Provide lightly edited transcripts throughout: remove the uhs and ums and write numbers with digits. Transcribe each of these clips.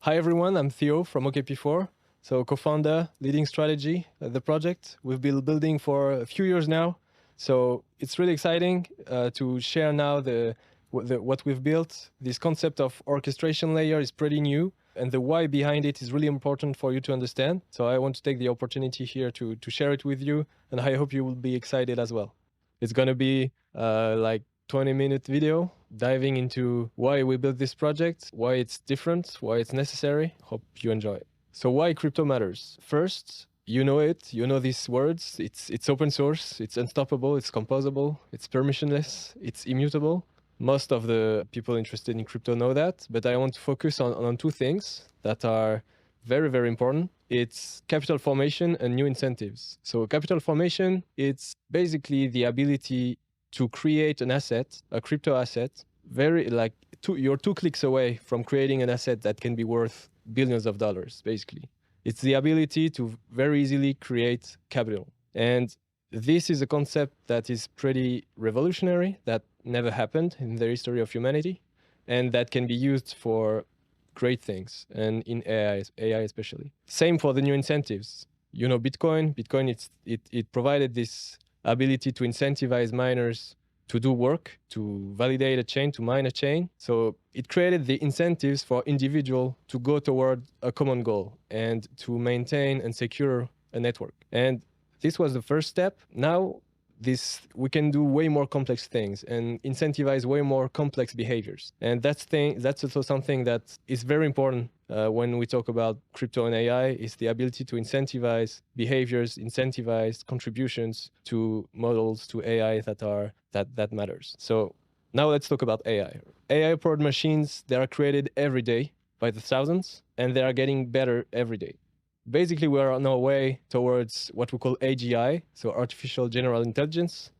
Hi everyone, I'm Theo from OKP4. So co-founder, leading strategy at the project. We've been building for a few years now. So it's really exciting to share now what we've built. This concept of orchestration layer is pretty new, and the why behind it is really important for you to understand. So I want to take the opportunity here to share it with you, and I hope you will be excited as well. It's going to be like 20-minute video diving into why we built this project, why it's different, why it's necessary. Hope you enjoy it. So why crypto matters? First, you know these words. It's open source, it's unstoppable, it's composable, it's permissionless, it's immutable. Most of the people interested in crypto know that, but I want to focus on two things that are very, very important. It's capital formation and new incentives. So capital formation, it's basically the ability to create an asset, a crypto asset, you're 2 clicks away from creating an asset that can be worth billions of dollars, basically. It's the ability to very easily create capital. And this is a concept that is pretty revolutionary, that never happened in the history of humanity, and that can be used for great things, and in AI especially. Same for the new incentives. You know, Bitcoin, it provided this ability to incentivize miners to do work, to validate a chain, to mine a chain. So it created the incentives for individual to go toward a common goal and to maintain and secure a network. And this was the first step. Now, we can do way more complex things and incentivize way more complex behaviors. And that's also something that is very important when we talk about crypto and AI, is the ability to incentivize behaviors, incentivize contributions to models, to AI that matters. So now let's talk about AI. AI-powered machines, they are created every day by the thousands, and they are getting better every day. Basically, we are on our way towards what we call AGI, so artificial general intelligence,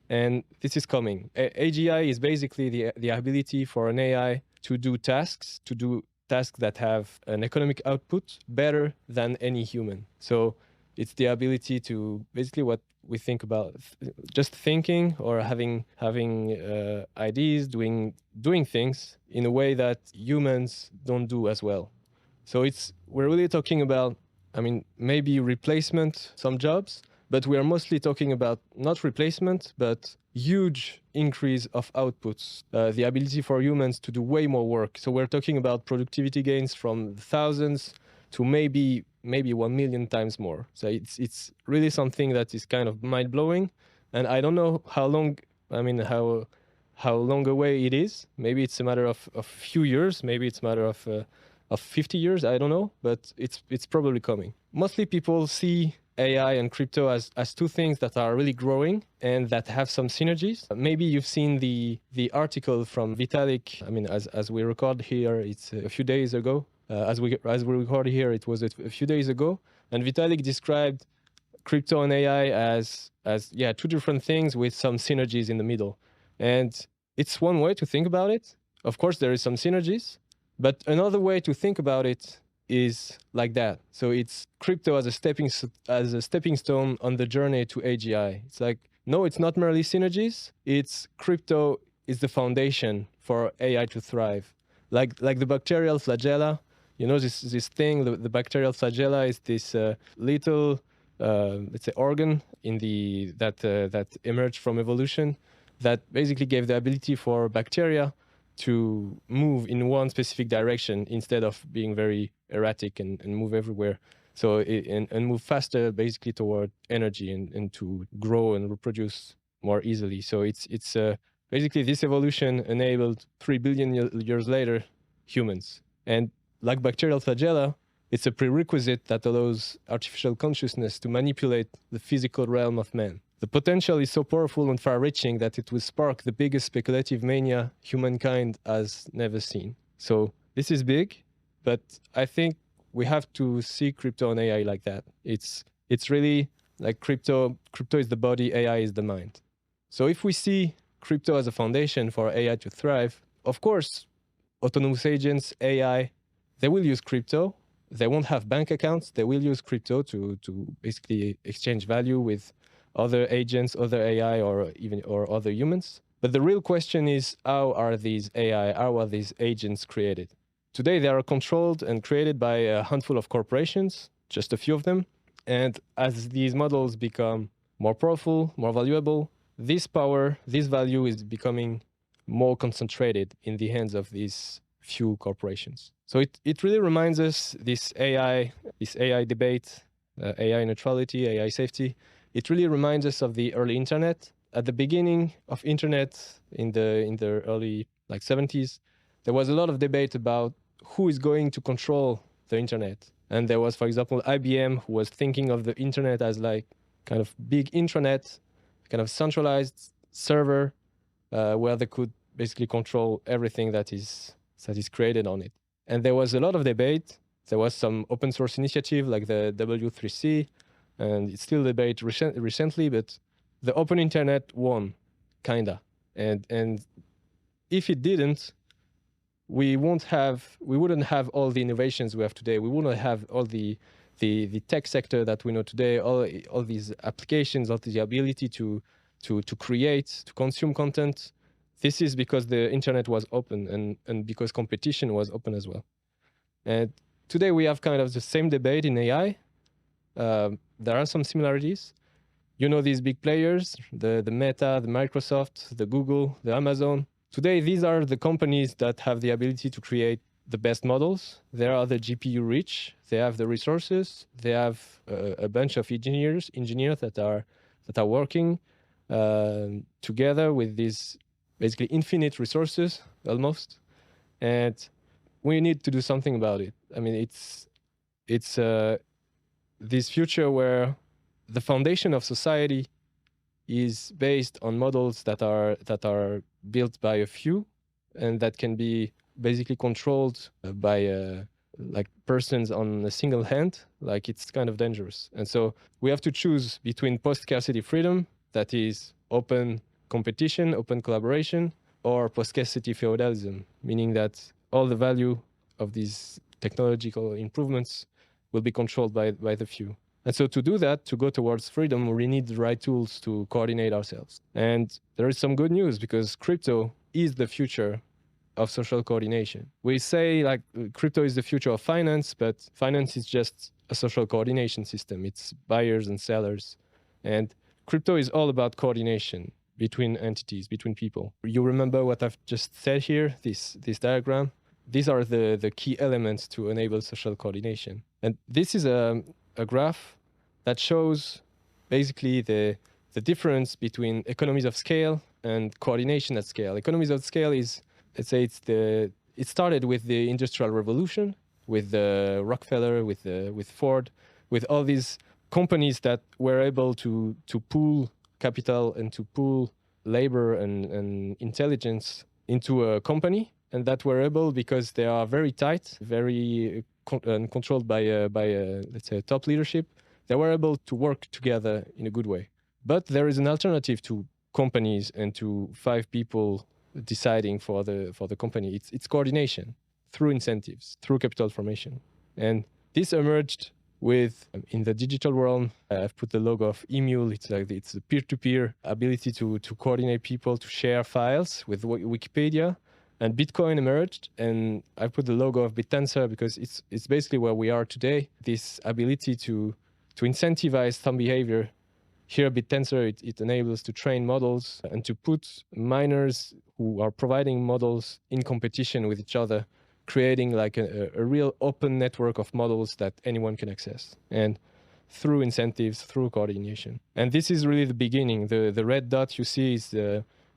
and this is coming. AGI is basically the ability for an AI to do tasks that have an economic output better than any human. So it's the ability to basically what we think about, just thinking or having ideas, doing things in a way that humans don't do as well. So we're really talking about, maybe replacement, some jobs, but we are mostly talking about not replacement, but huge increase of outputs, the ability for humans to do way more work. So we're talking about productivity gains from thousands to maybe 1 million times more. So it's really something that is kind of mind-blowing. And I don't know how long away it is. Maybe it's a matter of a few years, maybe it's a matter of 50 years, I don't know, but it's probably coming. Mostly people see AI and crypto as two things that are really growing and that have some synergies. Maybe you've seen the article from Vitalik. As we record here, it's a few days ago. As we record here, it was a few days ago. And Vitalik described crypto and AI as two different things with some synergies in the middle. And it's one way to think about it. Of course, there is some synergies. But another way to think about it is like that. So it's crypto as a stepping stone on the journey to AGI. It's like, no, it's not merely synergies. It's crypto is the foundation for AI to thrive. Like the bacterial flagella, you know, this thing, the bacterial flagella is this little, let's say, organ that emerged from evolution that basically gave the ability for bacteria to move in one specific direction instead of being very erratic and move everywhere. So and move faster basically toward energy and to grow and reproduce more easily. So it's basically this evolution enabled 3 billion years later humans. And like bacterial flagella, it's a prerequisite that allows artificial consciousness to manipulate the physical realm of man. The potential is so powerful and far-reaching that it will spark the biggest speculative mania humankind has never seen. So this is big, but I think we have to see crypto and AI like that. It's really like crypto is the body, AI is the mind. So if we see crypto as a foundation for AI to thrive, of course, autonomous agents, AI, they will use crypto. They won't have bank accounts. They will use crypto to basically exchange value with other agents, other AI, or other humans. But the real question is, how are these agents created? today they are controlled and created by a handful of corporations, just a few of them. And as these models become more powerful, more valuable, this power, this value is becoming more concentrated in the hands of these few corporations. So it really reminds us this AI debate, AI neutrality, AI safety. It really reminds us of the early internet. At the beginning of internet in the early 70s, there was a lot of debate about who is going to control the internet. And there was, for example, IBM, who was thinking of the internet as like kind of big intranet, kind of centralized server where they could basically control everything that is created on it. And there was a lot of debate. There was some open source initiative like the W3C, and it's still debate recently, but the open internet won, kinda. And if it didn't, we wouldn't have all the innovations we have today. We wouldn't have all the tech sector that we know today, all these applications, all the ability to create, to consume content. This is because the internet was open and because competition was open as well. And today we have kind of the same debate in AI. There are some similarities. You know, these big players, the Meta, the Microsoft, the Google, the Amazon. Today, these are the companies that have the ability to create the best models. They are the GPU rich. They have the resources. They have a bunch of engineers that are working together with these basically infinite resources almost. And we need to do something about it. I mean, it's this future where the foundation of society is based on models that are built by a few and that can be basically controlled by like persons on a single hand. Like, it's kind of dangerous. And so we have to choose between post-scarcity freedom, that is open competition, open collaboration, or post-scarcity feudalism, meaning that all the value of these technological improvements will be controlled by the few. And so to do that, to go towards freedom, we need the right tools to coordinate ourselves. And there is some good news, because crypto is the future of social coordination. We say like crypto is the future of finance, but finance is just a social coordination system. It's buyers and sellers. And crypto is all about coordination between entities, between people. You remember what I've just said here, this diagram? These are the key elements to enable social coordination. And this is a graph that shows basically the difference between economies of scale and coordination at scale. Economies of scale is, let's say, it started with the Industrial Revolution, with Rockefeller, with Ford, with all these companies that were able to pool capital and to pool labor and intelligence into a company, and that were able, because they are very tight, very controlled by let's say, top leadership, they were able to work together in a good way. But there is an alternative to companies and to 5 people deciding for the company. It's coordination through incentives, through capital formation. And this emerged with, in the digital realm, I've put the logo of Emule. It's a peer-to-peer ability to coordinate people, to share files with Wikipedia. And Bitcoin emerged, and I put the logo of BitTensor because it's basically where we are today. This ability to incentivize some behavior. Here at BitTensor, it enables to train models and to put miners who are providing models in competition with each other, creating like a real open network of models that anyone can access, and through incentives, through coordination. And this is really the beginning. The red dot you see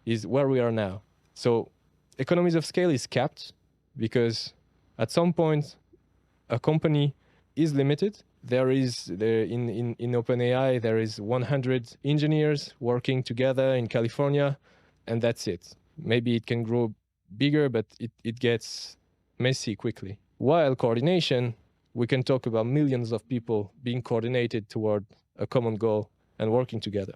is where we are now. So economies of scale is capped because at some point a company is limited. In OpenAI, there is 100 engineers working together in California, and that's it. Maybe it can grow bigger, but it gets messy quickly. While coordination, we can talk about millions of people being coordinated toward a common goal and working together.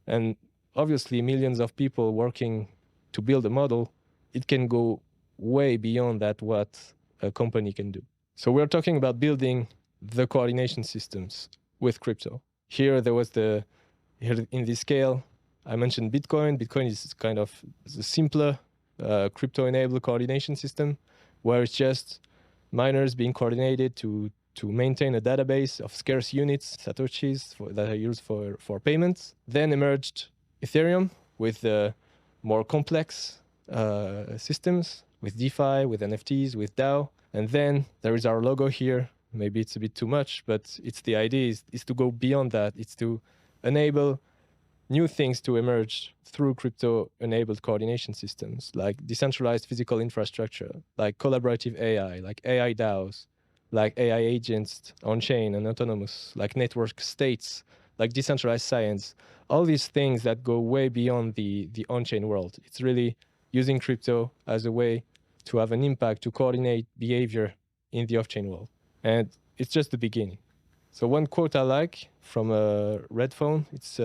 And obviously, millions of people working to build a model, it can go way beyond that what a company can do. So we're talking about building the coordination systems with crypto. Here in this scale, I mentioned Bitcoin. Bitcoin is kind of a simpler crypto-enabled coordination system, where it's just miners being coordinated to maintain a database of scarce units, satoshis, that are used for payments. Then emerged Ethereum with more complex systems, with DeFi, with NFTs, with DAO. And then there is our logo here. Maybe it's a bit too much, but it's the idea is to go beyond that. It's to enable new things to emerge through crypto-enabled coordination systems, like decentralized physical infrastructure, like collaborative AI, like AI DAOs, like AI agents on-chain and autonomous, like network states, like decentralized science, all these things that go way beyond the on-chain world. It's really using crypto as a way to have an impact, to coordinate behavior in the off-chain world. And it's just the beginning. So one quote I like from Redphone, it's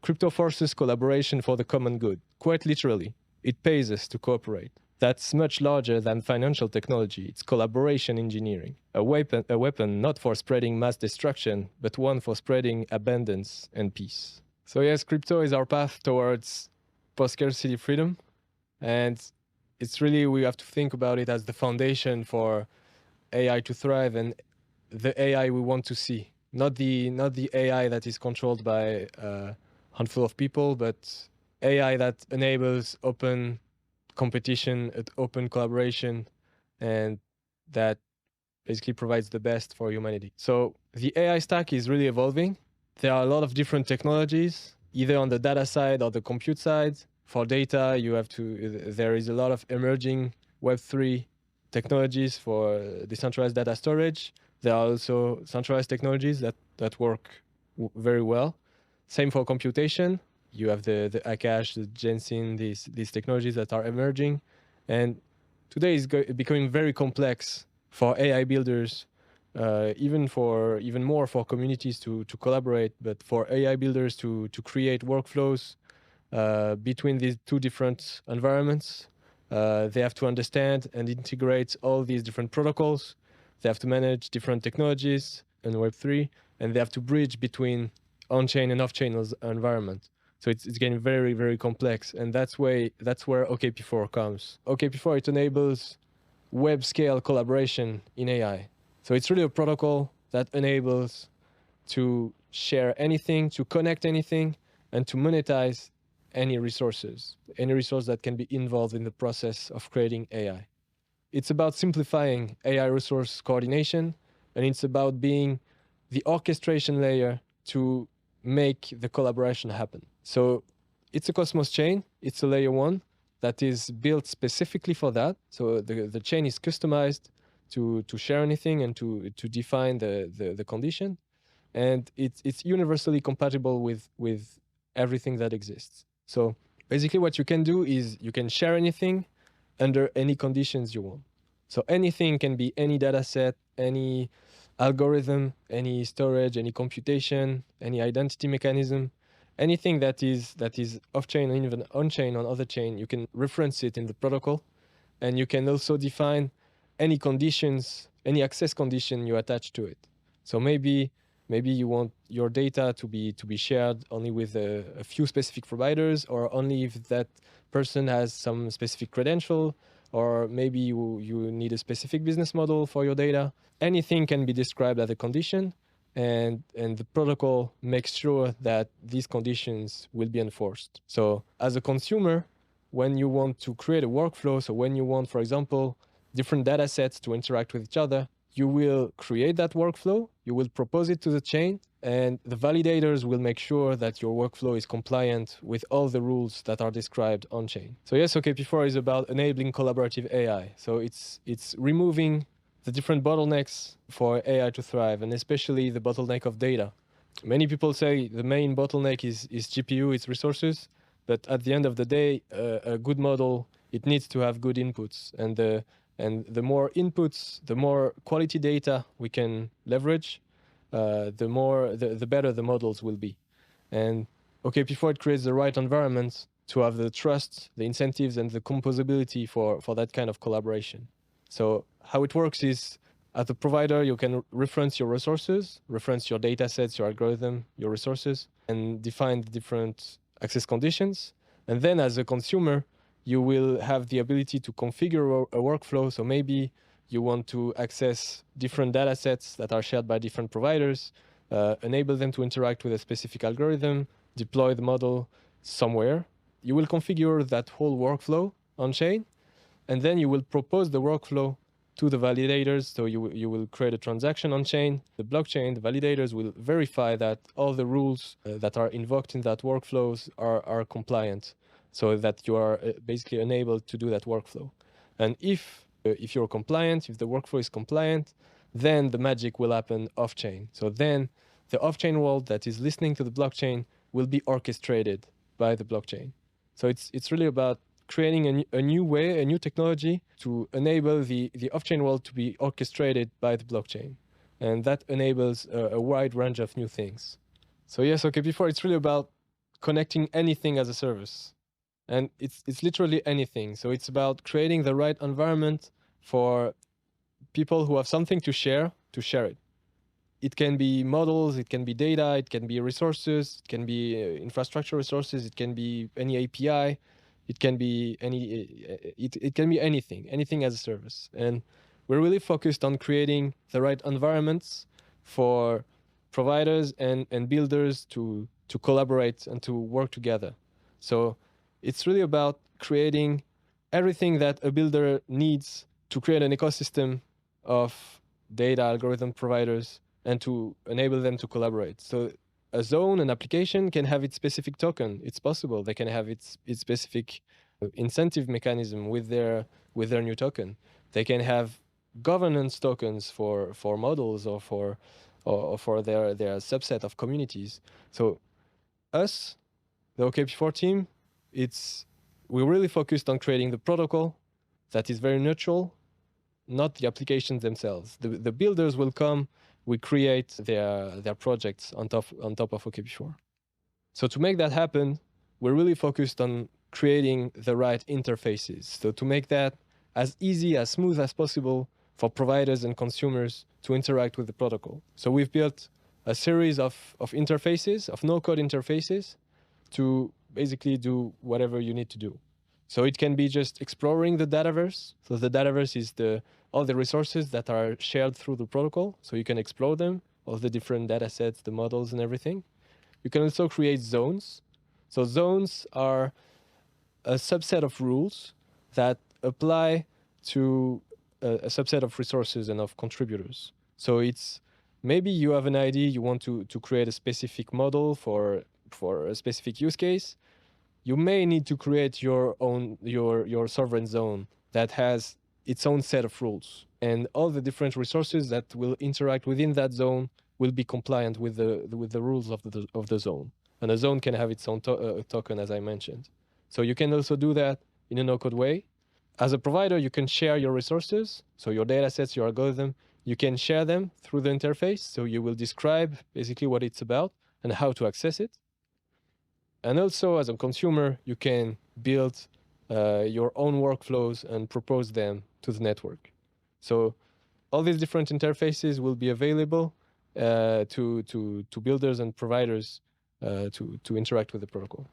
crypto forces collaboration for the common good. Quite literally, it pays us to cooperate. That's much larger than financial technology. It's collaboration engineering. A weapon not for spreading mass destruction, but one for spreading abundance and peace. So yes, crypto is our path towards post-scarcity freedom. And it's really, we have to think about it as the foundation for AI to thrive and the AI we want to see. Not the AI that is controlled by a handful of people, but AI that enables open competition, open collaboration, and that basically provides the best for humanity. So the AI stack is really evolving. There are a lot of different technologies, either on the data side or the compute side. For data, there is a lot of emerging Web3 technologies for decentralized data storage. There are also centralized technologies that work very well. Same for computation. You have the Akash, the Jensen, these technologies that are emerging. And today is becoming very complex for AI builders, even more for communities to collaborate, but for AI builders to create workflows between these two different environments. They have to understand and integrate all these different protocols. They have to manage different technologies in Web3, and they have to bridge between on-chain and off-chain environment. So it's getting very, very complex, and that's where OKP4 comes. OKP4, it enables web-scale collaboration in AI. So it's really a protocol that enables to share anything, to connect anything, and to monetize any resource that can be involved in the process of creating AI. It's about simplifying AI resource coordination, and it's about being the orchestration layer to make the collaboration happen. So it's a Cosmos chain. It's a layer 1 that is built specifically for that. So the chain is customized to share anything and to define the condition. And it's universally compatible with everything that exists. So basically what you can do is you can share anything under any conditions you want. So anything can be any data set, any algorithm, any storage, any computation, any identity mechanism, anything that is off-chain and even on-chain on other chain, you can reference it in the protocol. And you can also define any conditions, any access condition you attach to it. So maybe you want your data to be shared only with a few specific providers, or only if that person has some specific credential, or maybe you need a specific business model for your data. Anything can be described as a condition, and the protocol makes sure that these conditions will be enforced. So as a consumer, when you want to create a workflow, so when you want, for example, different data sets to interact with each other, you will create that workflow, you will propose it to the chain, and the validators will make sure that your workflow is compliant with all the rules that are described on-chain. So yes, OKP4 is about enabling collaborative AI. So it's removing the different bottlenecks for AI to thrive, and especially the bottleneck of data. Many people say the main bottleneck is GPU, it's resources, but at the end of the day, a good model, it needs to have good inputs, and the more inputs, the more quality data we can leverage, the better the models will be. And OKP4, it creates the right environment to have the trust, the incentives, and the composability for that kind of collaboration. So how it works is, as a provider, you can reference your resources, reference your data sets, your algorithm, your resources, and define the different access conditions. And then as a consumer, you will have the ability to configure a workflow. So maybe you want to access different data sets that are shared by different providers, enable them to interact with a specific algorithm, deploy the model somewhere. You will configure that whole workflow on-chain, and then you will propose the workflow to the validators. So you will create a transaction on-chain. The blockchain, the validators will verify that all the rules that are invoked in that workflows are compliant, so that you are basically enabled to do that workflow. And if you're compliant, if the workflow is compliant, then the magic will happen off-chain. So then the off-chain world that is listening to the blockchain will be orchestrated by the blockchain. So it's really about creating a new way, a new technology to enable the off-chain world to be orchestrated by the blockchain. And that enables a wide range of new things. So yes, OKP4, it's really about connecting anything as a service. And it's literally anything. So it's about creating the right environment for people who have something to share it. It can be models, it can be data, it can be resources, it can be infrastructure resources, it can be any API, it can be it can be anything as a service. And we're really focused on creating the right environments for providers and builders to collaborate and to work together. So it's really about creating everything that a builder needs to create an ecosystem of data algorithm providers and to enable them to collaborate. So a zone, an application can have its specific token. It's possible. They can have its specific incentive mechanism with their new token. They can have governance tokens for models or for their subset of communities. So us, the OKP4 team, we're really focused on creating the protocol that is very neutral, not the applications themselves. The builders will come, we create their projects on top of OKP4. So to make that happen, we're really focused on creating the right interfaces. So to make that as easy, as smooth as possible for providers and consumers to interact with the protocol. So we've built a series of interfaces, of no-code interfaces, to basically do whatever you need to do. So it can be just exploring the dataverse. So the dataverse is all the resources that are shared through the protocol. So you can explore them, all the different data sets, the models and everything. You can also create zones. So zones are a subset of rules that apply to a subset of resources and of contributors. So it's maybe you have an idea, you want to create a specific model for a specific use case. You may need to create your own your sovereign zone that has its own set of rules, and all the different resources that will interact within that zone will be compliant with the rules of the zone. And a zone can have its own token, as I mentioned. So you can also do that in a no-code way. As a provider, you can share your resources, so your data sets, your algorithm, you can share them through the interface. So you will describe basically what it's about and how to access it. And also, as a consumer, you can build your own workflows and propose them to the network. So all these different interfaces will be available to builders and providers to interact with the protocol.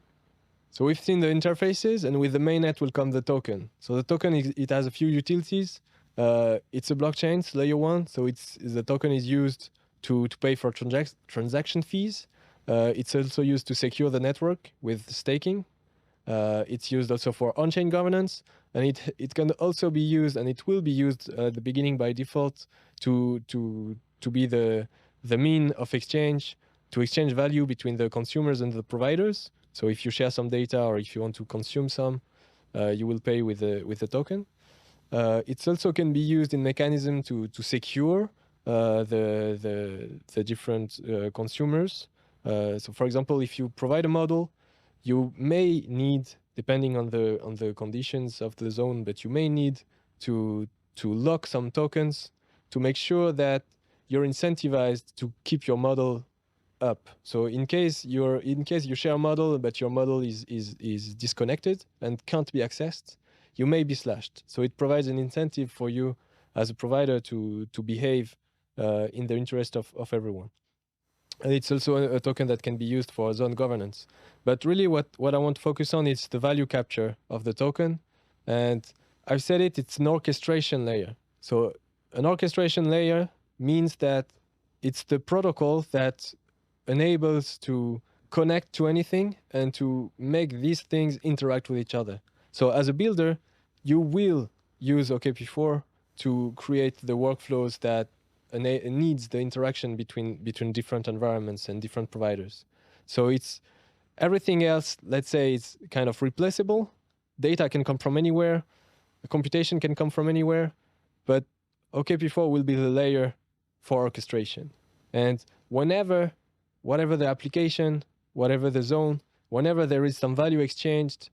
So we've seen the interfaces, and with the mainnet will come the token. So the token, it has a few utilities. It's a blockchain, it's layer 1, so the token is used to pay for transaction fees. It's also used to secure the network with staking. It's used also for on-chain governance, and it can also be used, and it will be used at the beginning by default to be the mean of exchange, to exchange value between the consumers and the providers. So if you share some data or if you want to consume some, you will pay with the token. It also can be used in mechanism to secure the different consumers. So for example, if you provide a model, you may need, depending on the conditions of the zone, but you may need to lock some tokens to make sure that you're incentivized to keep your model up. So in case you share a model, but your model is disconnected and can't be accessed, you may be slashed. So it provides an incentive for you as a provider to behave in the interest of everyone. And it's also a token that can be used for zone governance. But really what I want to focus on is the value capture of the token. And I've said it's an orchestration layer. So an orchestration layer means that it's the protocol that enables to connect to anything and to make these things interact with each other. So as a builder, you will use OKP4 to create the workflows that needs the interaction between different environments and different providers. So it's everything else, let's say, it's kind of replaceable. Data can come from anywhere. The computation can come from anywhere, but OKP4 will be the layer for orchestration. And whatever the application, whatever the zone, whenever there is some value exchanged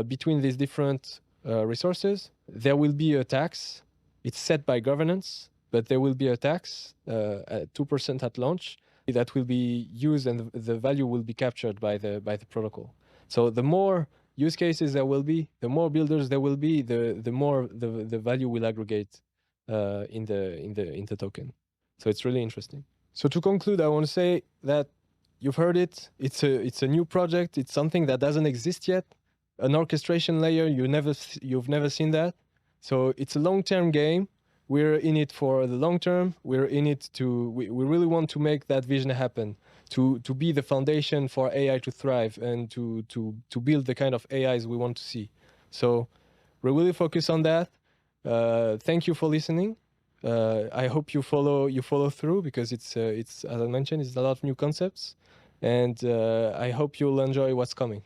between these different resources, there will be a tax. It's set by governance, but there will be a tax at 2% at launch that will be used, and the value will be captured by the protocol. So the more use cases there will be, the more builders there will be, the more the value will aggregate in the token. So it's really interesting. So to conclude, I want to say that you've heard it. It's a new project. It's something that doesn't exist yet. An orchestration layer, you've never seen that. So it's a long-term game. We're in it for the long term. We're in it we really want to make that vision happen, to be the foundation for AI to thrive and to build the kind of AIs we want to see. So we're really focused on that. Thank you for listening. I hope you follow through, because it's as I mentioned, it's a lot of new concepts, and I hope you'll enjoy what's coming.